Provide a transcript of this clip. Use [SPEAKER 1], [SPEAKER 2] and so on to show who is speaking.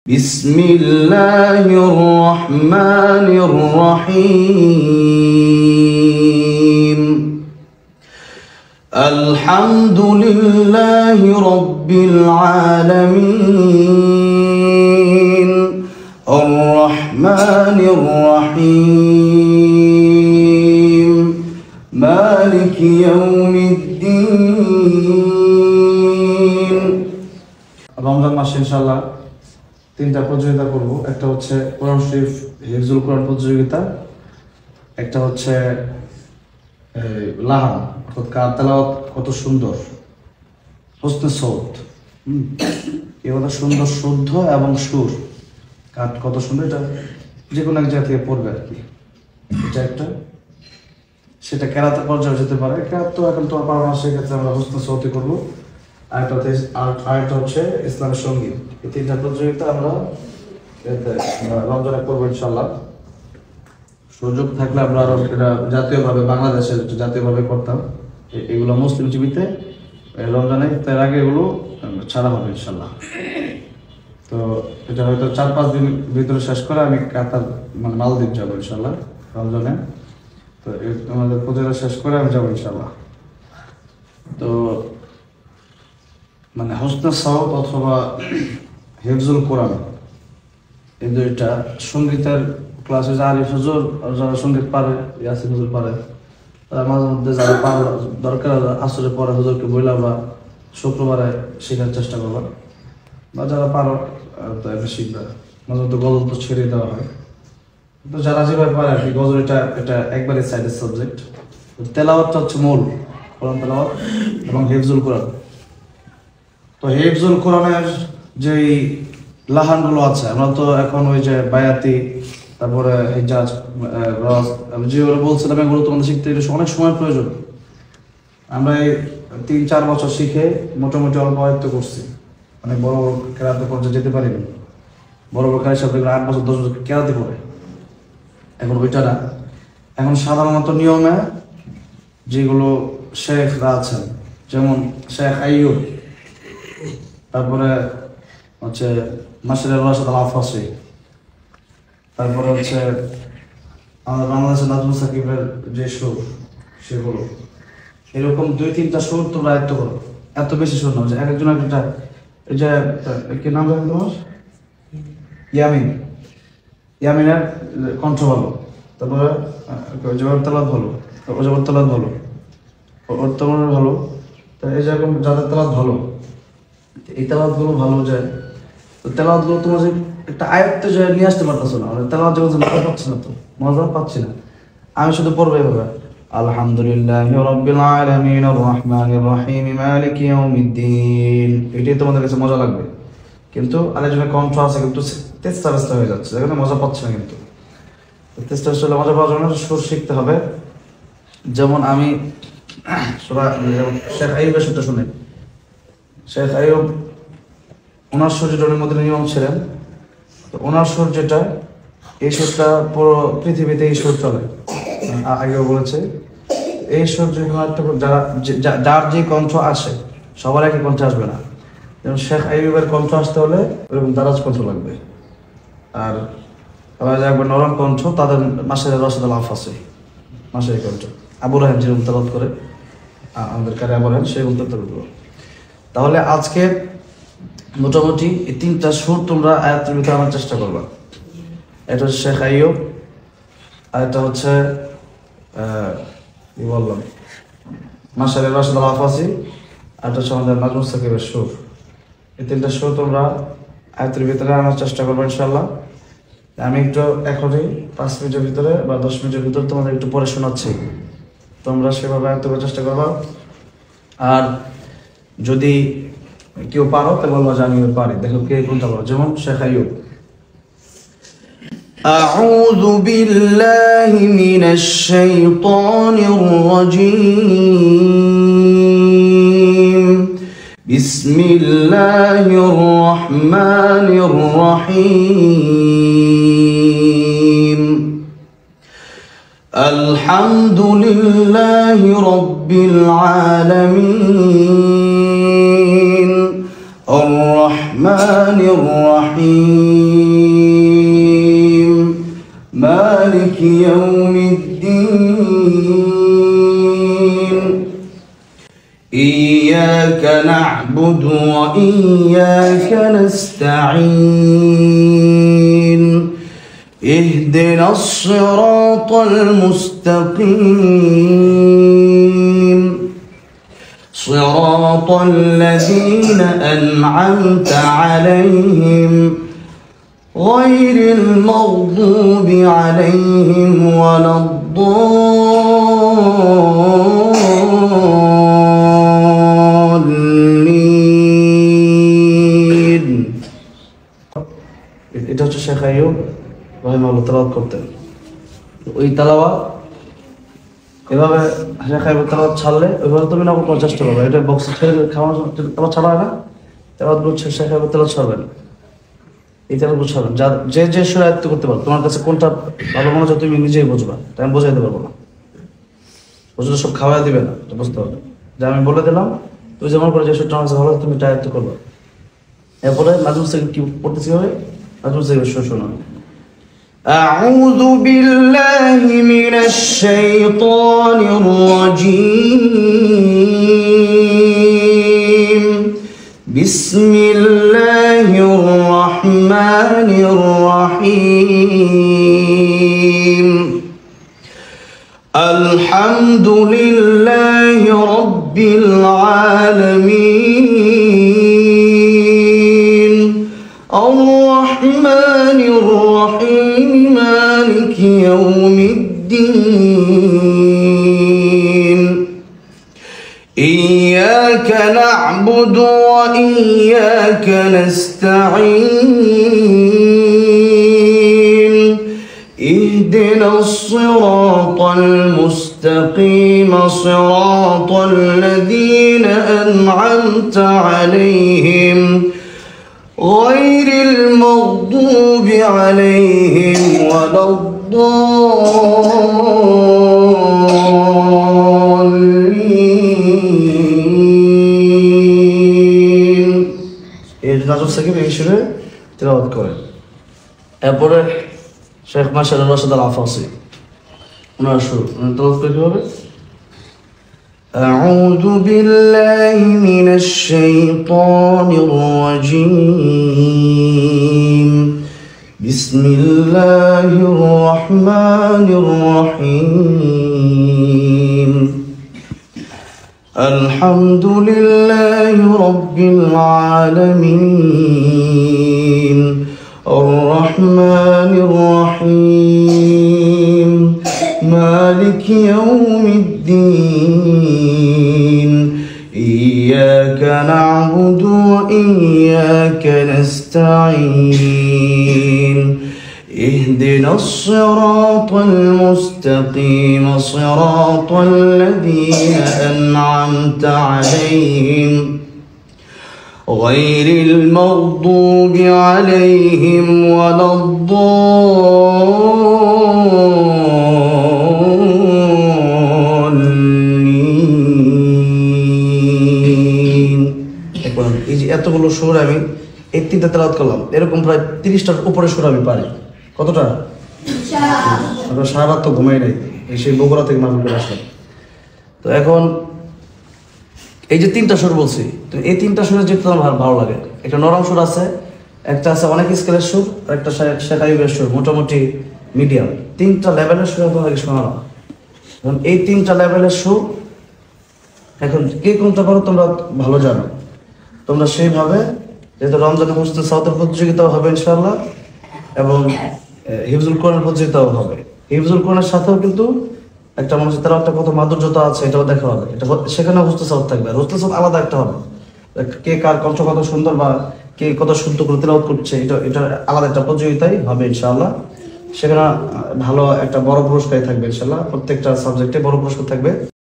[SPEAKER 1] بسم الله الرحمن الرحيم الحمد لله رب العالمين الرحمن الرحيم مالك يوم الدين রমজান মাসে ইনশাআল্লাহ তিনটা প্রতিযোগিতা করব। একটা হচ্ছে কোরআন শরীফ হিফজুল কোরআন প্রতিযোগিতা, একটা হচ্ছে লাহান অর্থাৎ কার তেলাওয়াত কত সুন্দর, হোসনে সৌত এগুলো সুন্দর শুদ্ধ এবং সুর কার কত সুন্দর, এটা যে কোনো এক জায়গা থেকে পড়বে আর কি। এটা একটা, সেটা কেরাতের পর্যায়ে যেতে পারে। কেরাত তো এখন তো পারবো না, সেক্ষেত্রে আমরা হোসনে সৌতি করবো। আরেকটা হচ্ছে ইসলামের সঙ্গীত। এই তিনটা প্রতিযোগিতা আমরা রমজানে করবো ইনশাল্লাহ। সুযোগ থাকলে আমরা আরো এটা জাতীয়ভাবে, বাংলাদেশের জাতীয়ভাবে করতাম। এগুলো মুসলিম টিভিতে রমজানে তার আগে এগুলো ছাড়া হবে ইনশাল্লাহ। তো এটা হয়তো 4-5 দিন ভিতরে শেষ করে আমি কাতার মানে মালদ্বীপ যাবো ইনশাল্লাহ রমজানে। তো আমাদের প্রতিযোগিতা শেষ করে আমি যাবো ইনশাল্লাহ। তো মানে হোসনে সওত অথবা হিফজুল কোরআন, এই দুইটা সঙ্গীতের ক্লাসে আরিফ হুজুর যারা সঙ্গীত পারে, ইয়াসিন হুজুর পারে, তারা মাঝে মধ্যে যারা পারে দরকার আসরে পরে হুজুরকে বইলা বা শুক্রবারে শেখার চেষ্টা করবা, বা যারা পারো তো এটা শিখবে। মাঝে মধ্যে গজল তো ছেড়ে দেওয়া হয়, তো যারা যেভাবে পারে আর কি। গজল এটা একবারে সাইডের সাবজেক্ট। তেলাওয়াতটা হচ্ছে মূল, কোরআন তেলাওয়াত এবং হিফজুল কোরআন। তো হিফজুল কোরআনের যেই লাহানগুলো আছে, আমরা তো এখন ওই যে বায়াতি, তারপরে হিজাজ, রস, আমি যেগুলো বলছিলাম এগুলো তোমাদের শিখতে অনেক সময় প্রয়োজন। আমরা এই 3-4 বছর শিখে মোটামুটি অল্প আয়ত্ত করছি, মানে বড় বড় কেরাতে পর্যায়ে যেতে পারিনি। বড় বড় কেরাত সাথে 8 বছর 10 বছর কেরাতে পড়ে, এখন ওইটা না। এখন সাধারণত নিয়মে যেগুলো শেখরা আছেন, যেমন শেখ আইয়ুব, তারপরে হচ্ছে মাসির রাশেদ আল আফাসি, তারপরে হচ্ছে আমাদের বাংলাদেশের নাজমুল সাকিবের যে সুর, সেগুলো এরকম 2-3টা সুর তোমরা আয়ত্ত করো। এত বেশি সুর না, যে এক একজন একটা, এই যে কি নাম জানেন তোমার, ইয়ামিনের কণ্ঠ ভালো, তারপরে জবর তালাত ভালো, জবর তালাত ভালো, ওর তোমার ভালো। তো এই যেরকম যাদের তালাত ভালো, এই তেলাওয়াতগুলো ভালো যায়। তো তেলাওয়াতগুলো তোমার যে একটা আয়ত্তে যে নিয়ে আসতে পারতেছো না, মানে তেলাওয়াত যখন মজা পাচ্ছি না, তো মজা পাচ্ছি না। আমি শুধু পড়বো এভাবে, আলহামদুলিল্লাহি রাব্বিল আলামিন আর রহমানির রহিম মালিকি ইয়াউমিদ্দিন, এটাই তোমাদের কাছে মজা লাগবে। কিন্তু আরেকজনের কণ্ঠ আছে কিন্তু তেস্তা বেস্তা হয়ে যাচ্ছে, এখানে মজা পাচ্ছে না। কিন্তু তেস্তা বেস্তা মজা পাওয়ার জন্য সুর শিখতে হবে। যেমন আমি শেখ আইয়ুবের সুরটা শুনি। শেখ আইয়ুব ওনার সুর যেটা মধ্যে নিয়ম ছিলেন, তো ওনার সুর যেটা, এই সুরটা পুরো পৃথিবীতে এই সুর চলে। আগেও বলেছে এই সুর যারা যার যে কণ্ঠ আসে, সবার একই কণ্ঠ আসবে না। যেমন শেখ আইয়ুবের কণ্ঠ আসতে হলে ওরকম দারাজ কণ্ঠ লাগবে, আর একবার নরম কণ্ঠ তাদের মাসের রাশেদ আল আফাসি, মাসের কণ্ঠ। আবু রাহেম যেরকম তেলাওয়াত করে, আমাদের কারে আবু রাহেম, সেই উত্তর করবো। তাহলে আজকে মোটামুটি এই 3টা সুর তোমরা আয়াতের ভিতরে আনার চেষ্টা করবা। এটা হচ্ছে শেখ আইয়ুব, আর এটা হচ্ছে কি বললাম, মাশাআল্লাহ রাশেদ আল আফাসি, আর এটা হচ্ছে আমাদের নাজমুল সাকিবের সুর। এই 3টা সুর তোমরা আয়াতের ভিতরে আনার চেষ্টা করবো ইনশাআল্লাহ। আমি একটু এখনই 5 মিনিটের ভিতরে বা 10 মিনিটের ভিতরে তোমাদের একটু পড়ে শোনাচ্ছি, তোমরা সেভাবে আয়ত্ত করার চেষ্টা করবা। আর যদি কেউ পারো তাহলে বলবো যে আমি পারি, দেখো কে কোনটা পারো। যেমন শেখ আইয়ুব, আউযু বিল্লাহি মিনাশ শাইতানির রাজীম বিসমিল্লাহির রহমানির রহিম আলহামদুলিল্লাহি রাব্বিল আলামিন الرحمن الرحيم مالك يوم الدين إياك نعبد وإياك نستعين اهدنا الصراط المستقيم صراط الذين أنعمت عليهم غير المغضوب عليهم ولا الضالين. এটা হচ্ছে শেখ আইয়ুব রাহিমাহুল্লাহ তেলাওয়াত করতেন। ওই তেলাওয়াত এভাবে শেখ আইয়ুব তেলাওয়াত ছাড়লে ওইভাবে তুমি না করার চেষ্টা করবে। এটা বক্স ছেড়ে খাওয়ার তেলাওয়াত ছাড়া হয় না, তেলাওয়াত বলছে শেখ আইয়ুব তেলাওয়াত ছাড়বেন, এই তেলাওয়াত ছাড়বেন। যে যে সুরে আয়ত্ত করতে পারো, তোমার কাছে কোনটা ভালো মনে হচ্ছে তুমি নিজেই বুঝবা, তাই আমি বোঝাইতে পারবো না। বুঝলে সব খাওয়া দিবে না, বুঝতে হবে যে আমি বলে দিলাম তুমি যেমন করে যে সুরটা আমার কাছে ভালো তুমি এটা আয়ত্ত করবে। এরপরে নাজমুল সাকিব কি পড়তেছি হবে, নাজমুল সাকিবের সুর শোনো। أعوذ بالله من الشيطان الرجيم بسم الله الرحمن الرحيم الحمد لله رب العالمين الرحمن الرحيم مالك يوم الدين إياك نعبد وإياك نستعين اهدنا الصراط المستقيم صراط الذين أنعمت عليهم غير المغضوب عليهم ولا الضالين. এই নাজমুল সাকিব এই সুরে তেলাওয়াত করেন। এরপরে শেখ মাশারুর রশিদ আল আফাসি ওনার সুর তেলাওয়াত করে হবে। أعوذ بالله من الشيطان الرجيم بسم الله الرحمن الرحيم الحمد لله رب العالمين الرحمن الرحيم مالك يوم الدين إياك نعبد وإياك نستعين اهدنا الصراط المستقيم صراط الذين أنعمت عليهم غير المغضوب عليهم ولا الضالين. এতগুলো সুর আমি এই তিনটা তেলাওয়াত করলাম, এরকম প্রায় 30টার উপরে সুর আমি পারি। কতটা? সারা রাত তো ঘুমাই নাই, সেই বগুড়া থেকে মাহফিল করে আসলাম। তো এখন এই যে তিনটা সুর বলছি, তো এই তিনটা সুরের যেটা আমার ভালো লাগে, একটা নরম সুর আছে, একটা আছে অনেক স্কেলের সুর, আর একটা শেখ আইয়ুবের সুর মোটামুটি মিডিয়াম। তিনটা লেভেলের সুর তোমাকে শোনালাম। এখন এই তিনটা লেভেলের সুর এখন কে কোনটা পারো তোমরা ভালো জানো। তোমরা সেইভাবে, যেহেতু রমজানে হোস্টেল সাউথের প্রতিযোগিতাও হবে ইনশাআল্লাহ, এবং হিফজুল কোরআনের প্রতিযোগিতাও হবে। হিফজুল কোরআনের সাথেও কিন্তু একটা মানুষের তারা একটা কত মাধুর্যতা আছে এটাও দেখা হবে। এটা সেখানে হোস্টেল সাউথ থাকবে, আর হোস্টেল সাউথ আলাদা একটা হবে। কে কার কণ্ঠ কত সুন্দর বা কে কত শুদ্ধ করে তেলাওয়াত করছে, এটা আলাদা একটা প্রতিযোগিতাই হবে ইনশাআল্লাহ। সেখানে ভালো একটা বড় পুরস্কার থাকবে ইনশাআল্লাহ, প্রত্যেকটা সাবজেক্টে বড় পুরস্কার থাকবে।